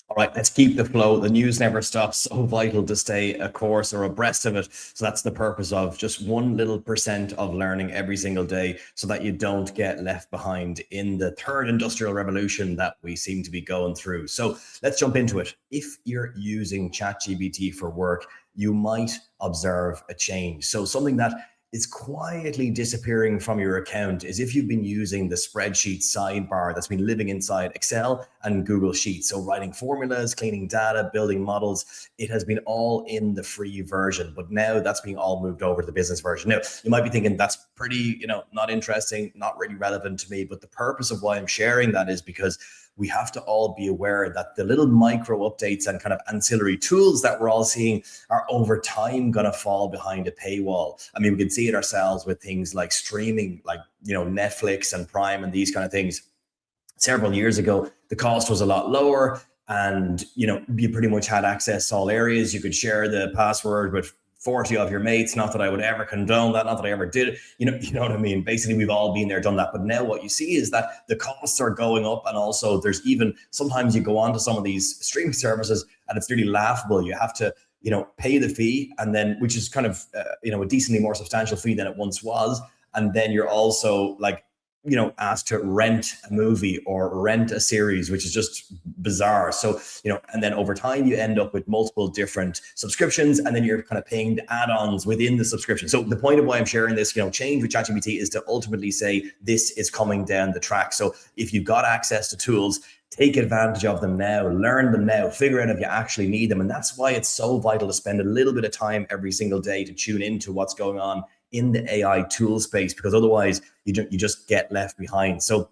All right, let's keep the flow. The news never stops. So vital to stay a course or abreast of it. So that's the purpose of just one little percent of learning every single day so that you don't get left behind in the third industrial revolution that we seem to be going through. So let's jump into it. If you're using ChatGPT for work, you might observe a change. So something that is quietly disappearing from your account is if you've been using the spreadsheet sidebar that's been living inside Excel and Google Sheets. So writing formulas, cleaning data, building models, it has been all in the free version, but now that's being all moved over to the business version. Now, you might be thinking that's pretty, not interesting, not really relevant to me, but the purpose of why I'm sharing that is because we have to all be aware that the little micro updates and kind of ancillary tools that we're all seeing are over time going to fall behind a paywall. I mean, we can see it ourselves with things like streaming, like, Netflix and Prime and these kind of things. Several years ago, the cost was a lot lower and, you pretty much had access to all areas. You could share the password with 40 of your mates. Not that I would ever condone that, not that I ever did it. You know what I mean? Basically, we've all been there, done that. But now what you see is that the costs are going up. And also there's even, sometimes you go on to some of these streaming services and it's really laughable. You have to, pay the fee, and then, which is kind of, a decently more substantial fee than it once was. And then you're also like, asked to rent a movie or rent a series, which is just bizarre. So, and then over time you end up with multiple different subscriptions, and then you're kind of paying the add-ons within the subscription. So the point of why I'm sharing this, change with ChatGPT is to ultimately say this is coming down the track. So if you've got access to tools, take advantage of them now, learn them now, figure out if you actually need them. And that's why it's so vital to spend a little bit of time every single day to tune into what's going on in the AI tool space, because otherwise you just get left behind. So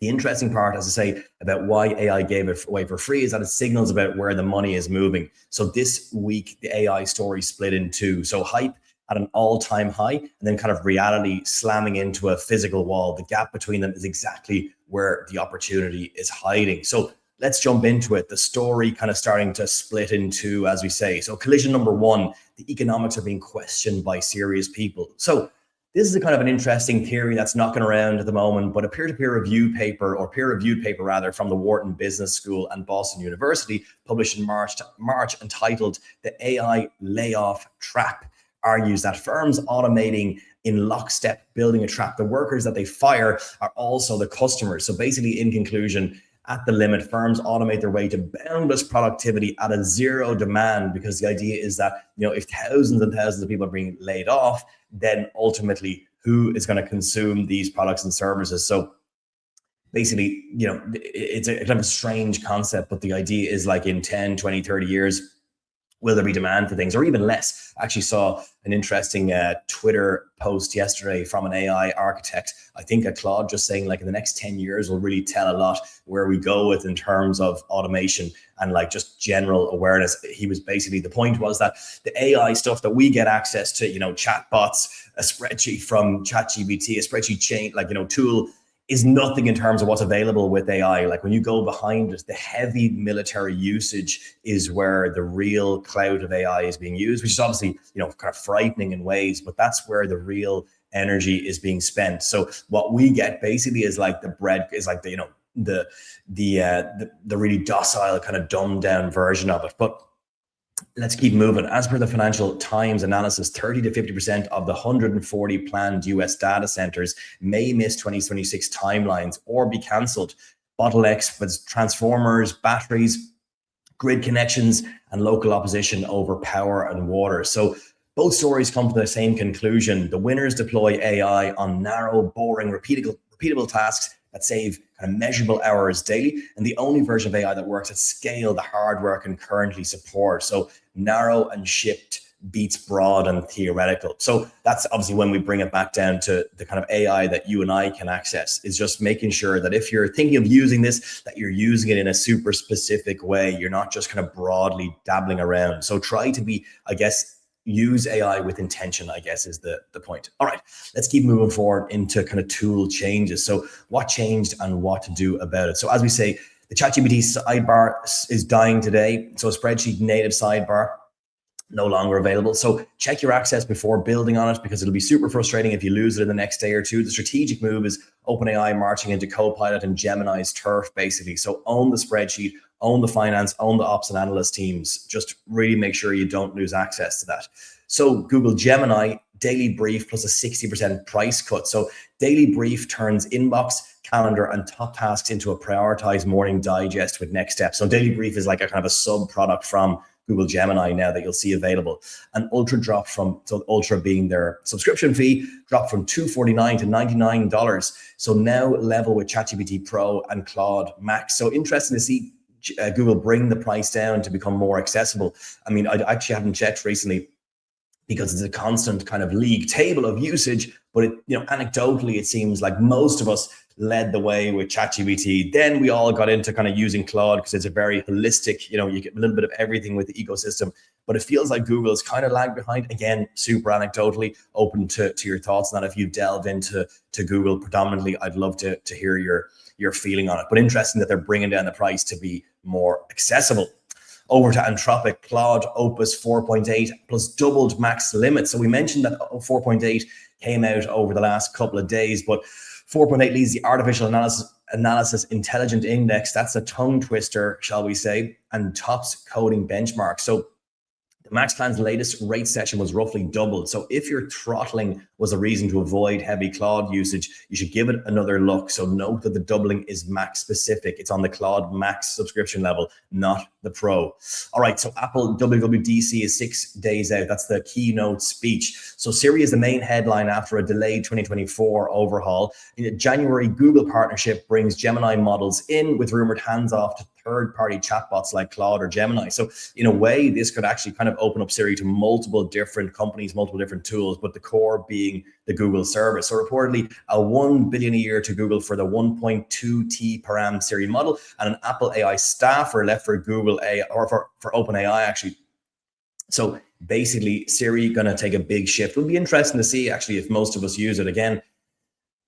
the interesting part, as I say, about why AI gave it away for free is that it signals about where the money is moving. So this week, the AI story split in two. So hype at an all-time high, and then kind of reality slamming into a physical wall. The gap between them is exactly where the opportunity is hiding. So let's jump into it. The story kind of starting to split in two, as we say. So collision number one, the economics are being questioned by serious people. So this is a kind of an interesting theory that's knocking around at the moment, but a peer-to-peer review paper, or peer-reviewed paper rather, from the Wharton Business School and Boston University, published in March entitled "The AI Layoff Trap," argues that firms automating in lockstep, building a trap. The workers that they fire are also the customers. So basically, in conclusion, at the limit, firms automate their way to boundless productivity at a zero demand, because the idea is that, if thousands and thousands of people are being laid off, then ultimately who is going to consume these products and services? So basically, it's a kind of a strange concept, but the idea is like in 10, 20, 30 years, will there be demand for things, or even less? I actually saw an interesting Twitter post yesterday from an AI architect. I think Claude just saying like in the next 10 years will really tell a lot where we go with in terms of automation and like just general awareness. He was basically, the point was that the AI stuff that we get access to, chatbots, a spreadsheet from ChatGPT, a spreadsheet chain, tool, is nothing in terms of what's available with AI. Like when you go behind it, the heavy military usage is where the real cloud of AI is being used, which is obviously, kind of frightening in ways, but that's where the real energy is being spent. So what we get basically is like the bread, is like the, the really docile kind of dumbed down version of it. But let's keep moving. As per the Financial Times analysis, 30 to 50% of the 140 planned US data centers may miss 2026 timelines or be cancelled. Bottlenecks with transformers, batteries, grid connections, and local opposition over power and water. So both stories come to the same conclusion. The winners deploy AI on narrow, boring, repeatable tasks that save kind of measurable hours daily, and the only version of AI that works at scale the hardware can currently support. So narrow and shipped beats broad and theoretical. So that's obviously when we bring it back down to the kind of AI that you and I can access, is just making sure that if you're thinking of using this, that you're using it in a super specific way. You're not just kind of broadly dabbling around. So try to be, I guess, use AI with intention, I guess, is the point. All right, let's keep moving forward into kind of tool changes. So what changed and what to do about it? So as we say, the ChatGPT sidebar is dying today. So a spreadsheet native sidebar no longer available. So check your access before building on it, because it'll be super frustrating if you lose it in the next day or two. The strategic move is OpenAI marching into Copilot and Gemini's turf, basically. So own the spreadsheet, own the finance, own the ops and analyst teams. Just really make sure you don't lose access to that. So Google Gemini daily brief plus a 60% price cut. So daily brief turns inbox, calendar, and top tasks into a prioritized morning digest with next steps. So daily brief is like a kind of a sub product from Google Gemini now that you'll see available. And Ultra dropped from, so Ultra being their subscription fee, dropped from $249 to $99. So now level with ChatGPT Pro and Claude Max. So interesting to see Google bring the price down to become more accessible. I mean, I actually haven't checked recently because it's a constant kind of league table of usage, but it, anecdotally, it seems like most of us led the way with ChatGPT. Then we all got into kind of using Claude because it's a very holistic, you get a little bit of everything with the ecosystem, but it feels like Google's kind of lagged behind. Again, super anecdotally, open to your thoughts on that. If you delve into Google predominantly, I'd love to hear your feeling on it, but interesting that they're bringing down the price to be more accessible. Over to Anthropic, Claude Opus 4.8 plus doubled max limit. So we mentioned that 4.8 came out over the last couple of days, but 4.8 leads the artificial analysis intelligent index. That's a tongue twister, shall we say, and tops coding benchmark. So the Max Plan's latest rate session was roughly doubled. So if your throttling was a reason to avoid heavy Claude usage, you should give it another look. So note that the doubling is Max specific. It's on the Claude Max subscription level, not the Pro. All right, so Apple WWDC is 6 days out. That's the keynote speech. So Siri is the main headline after a delayed 2024 overhaul. In a January Google partnership brings Gemini models in with rumored hands-off to third-party chatbots like Claude or Gemini. So in a way, this could actually kind of open up Siri to multiple different companies, multiple different tools, but the core being the Google service. So reportedly a $1 billion a year to Google for the 1.2 T per annum Siri model, and an Apple AI staffer left for Google AI, or for OpenAI actually. So basically Siri going to take a big shift. It'll be interesting to see actually if most of us use it. Again,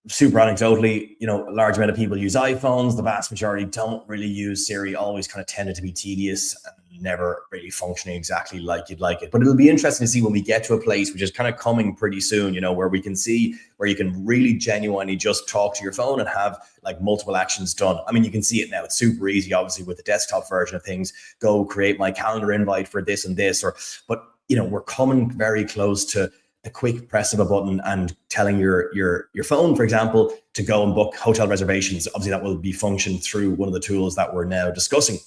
super anecdotally, a large amount of people use iPhones. The vast majority don't really use Siri, always kind of tended to be tedious and never really functioning exactly like you'd like it. But it'll be interesting to see when we get to a place, which is kind of coming pretty soon, where we can see where you can really genuinely just talk to your phone and have like multiple actions done. I mean, you can see it now. It's super easy, obviously, with the desktop version of things. Go create my calendar invite for this and this, but we're coming very close to a quick press of a button and telling your phone, for example, to go and book hotel reservations. Obviously, that will be functioned through one of the tools that we're now discussing.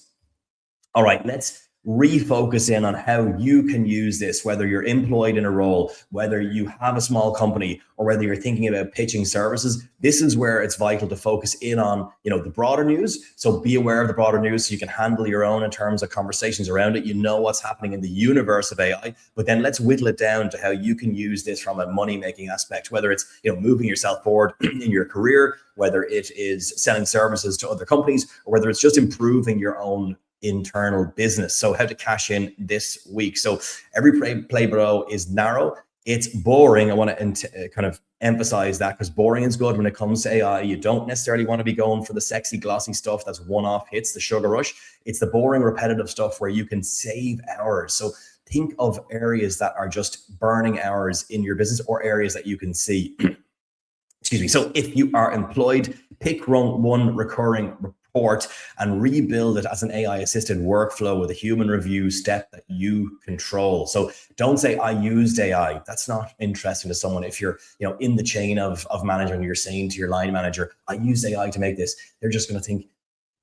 All right, let's refocus in on how you can use this, whether you're employed in a role, whether you have a small company, or whether you're thinking about pitching services. This is where it's vital to focus in on, the broader news. So be aware of the broader news so you can handle your own in terms of conversations around it. What's happening in the universe of AI, but then let's whittle it down to how you can use this from a money-making aspect, whether it's, moving yourself forward in your career, whether it is selling services to other companies, or whether it's just improving your own internal business. So how to cash in this week. So every play below is narrow. It's boring. I want to kind of emphasize that, because boring is good when it comes to AI. You don't necessarily want to be going for the sexy, glossy stuff that's one-off hits, the sugar rush. It's the boring, repetitive stuff where you can save hours. So think of areas that are just burning hours in your business, or areas that you can see. Excuse me. So if you are employed, pick one recurring report and rebuild it as an AI assisted workflow with a human review step that you control. So don't say I used AI. That's not interesting to someone. If you're, in the chain of management, you're saying to your line manager, I used AI to make this. They're just going to think,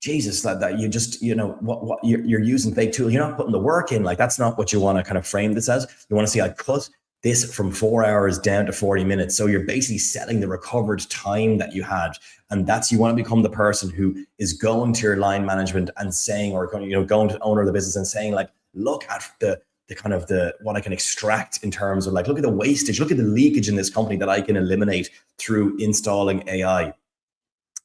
Jesus, that you just, what you're using fake tool. You're not putting the work in. Like, that's not what you want to kind of frame this as. You want to see, I cut this from 4 hours down to 40 minutes. So you're basically selling the recovered time that you had. And that's, you want to become the person who is going to your line management and saying, or going to the owner of the business and saying, like, look at the kind of what I can extract in terms of, like, look at the wastage, look at the leakage in this company that I can eliminate through installing AI.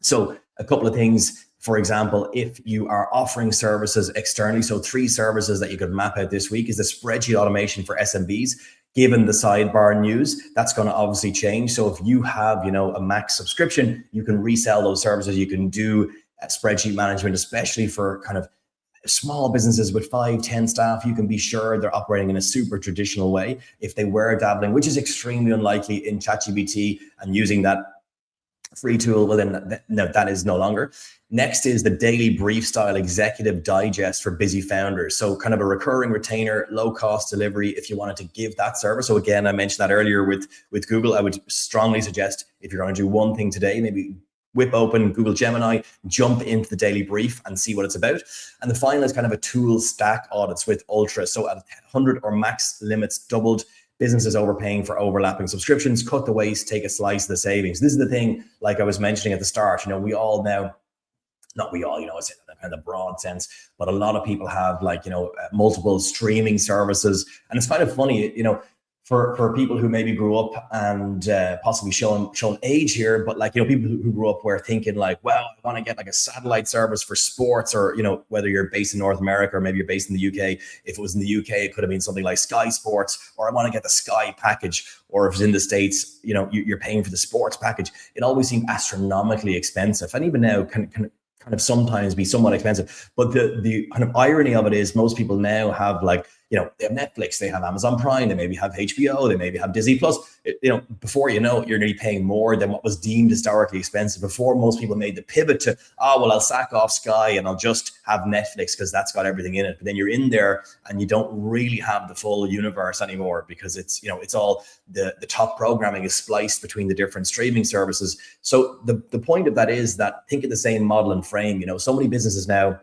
So a couple of things. For example, if you are offering services externally, so 3 services that you could map out this week is the spreadsheet automation for SMBs. Given the sidebar news, that's going to obviously change. So if you have, a Max subscription, you can resell those services. You can do spreadsheet management, especially for kind of Small businesses with 5-10 staff, you can be sure they're operating in a super traditional way. If they were dabbling, which is extremely unlikely, in ChatGPT and using that free tool, well, then that is no longer. Next is the daily brief style executive digest for busy founders. So kind of a recurring retainer, low cost delivery if you wanted to give that service. So again, I mentioned that earlier with Google. I would strongly suggest, if you're going to do one thing today, maybe whip open Google Gemini, jump into the daily brief and see what it's about. And the final is kind of a tool stack audits with Ultra. So at 100 or max limits doubled, businesses overpaying for overlapping subscriptions, cut the waste, take a slice of the savings. This is the thing, like I was mentioning at the start, we all now, not we all, it's in a kind of broad sense, but a lot of people have multiple streaming services. And it's kind of funny, for people who maybe grew up and possibly showing age here, but people who grew up were thinking well, I want to get a satellite service for sports, or whether you're based in North America or maybe you're based in the UK. If it was in the UK, it could have been something like Sky Sports, or I want to get the Sky package. Or if it's in the States, you're paying for the sports package. It always seemed astronomically expensive, and even now can kind of sometimes be somewhat expensive. But the kind of irony of it is, most people now have they have Netflix, they have Amazon Prime, they maybe have HBO, they maybe have Disney Plus. Before you're going to be paying more than what was deemed historically expensive. Before, most people made the pivot to, I'll sack off Sky and I'll just have Netflix because that's got everything in it. But then you're in there and you don't really have the full universe anymore, because it's all the top programming is spliced between the different streaming services. So the point of that is that, think of the same model and frame. So many businesses now,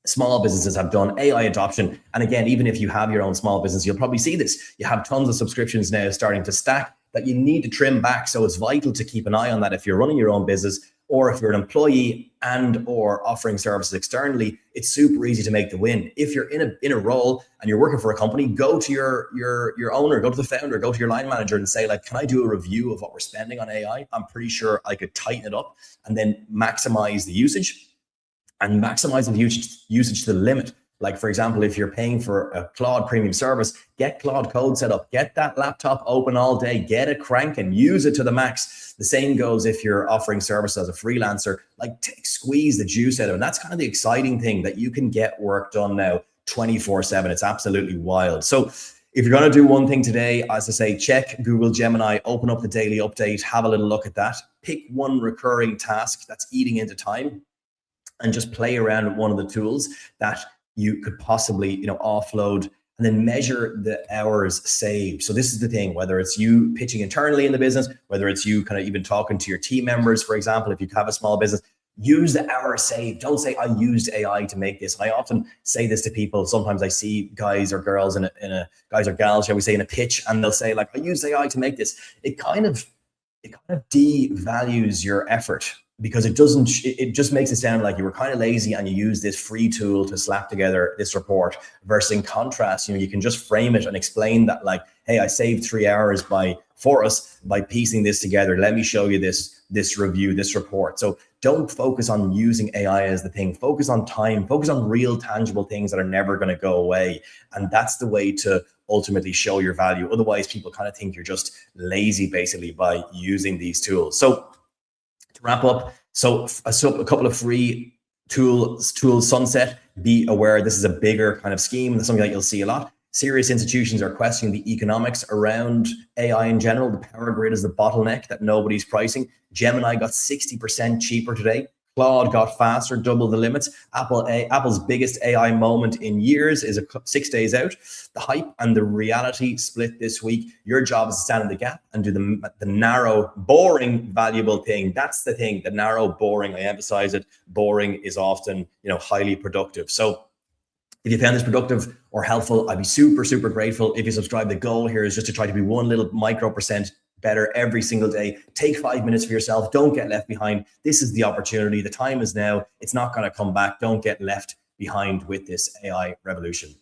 small businesses, have done AI adoption. And again, even if you have your own small business, you'll probably see this. You have tons of subscriptions now starting to stack that you need to trim back. So it's vital to keep an eye on that if you're running your own business, or if you're an employee and or offering services externally. It's super easy to make the win. If you're in a role and you're working for a company, go to your owner, go to the founder, go to your line manager and say, can I do a review of what we're spending on AI? I'm pretty sure I could tighten it up and then maximize the usage. And maximize the usage to the limit. For example, if you're paying for a Claude premium service, get Claude Code set up, get that laptop open all day, get it cranking, use it to the max. The same goes if you're offering service as a freelancer, squeeze the juice out of it. And that's kind of the exciting thing, that you can get work done now 24/7. It's absolutely wild. So if you're going to do one thing today, as I say, check Google Gemini, open up the daily update, have a little look at that, pick one recurring task that's eating into time, and just play around with one of the tools that you could possibly, offload, and then measure the hours saved. So this is the thing, whether it's you pitching internally in the business, whether it's you kind of even talking to your team members, for example, if you have a small business, use the hours saved. Don't say, I used AI to make this. And I often say this to people. Sometimes I see guys or girls in a guys or gals, shall we say, in a pitch, and they'll say I used AI to make this. It kind of devalues your effort, because it just makes it sound like you were kind of lazy and you use this free tool to slap together this report, versus in contrast, you can just frame it and explain that hey, I saved 3 hours for us by piecing this together. Let me show you this review, this report. So don't focus on using AI as the thing. Focus on time, focus on real tangible things that are never going to go away. And that's the way to ultimately show your value. Otherwise, people kind of think you're just lazy basically by using these tools. So to wrap up, a couple of free tools sunset. Be aware this is a bigger kind of scheme. That's something that you'll see a lot. Serious institutions are questioning the economics around AI in general. The power grid is the bottleneck that nobody's pricing. Gemini got 60% cheaper today. Claude got faster, double the limits. Apple's biggest AI moment in years is 6 days out. The hype and the reality split this week. Your job is to stand in the gap and do the narrow, boring, valuable thing. That's the thing, the narrow, boring. I emphasize it. Boring is often, highly productive. So if you found this productive or helpful, I'd be super, super grateful if you subscribe. The goal here is just to try to be one little micro percent better every single day. Take 5 minutes for yourself. Don't get left behind. This is the opportunity. The time is now. It's not going to come back. Don't get left behind with this AI revolution.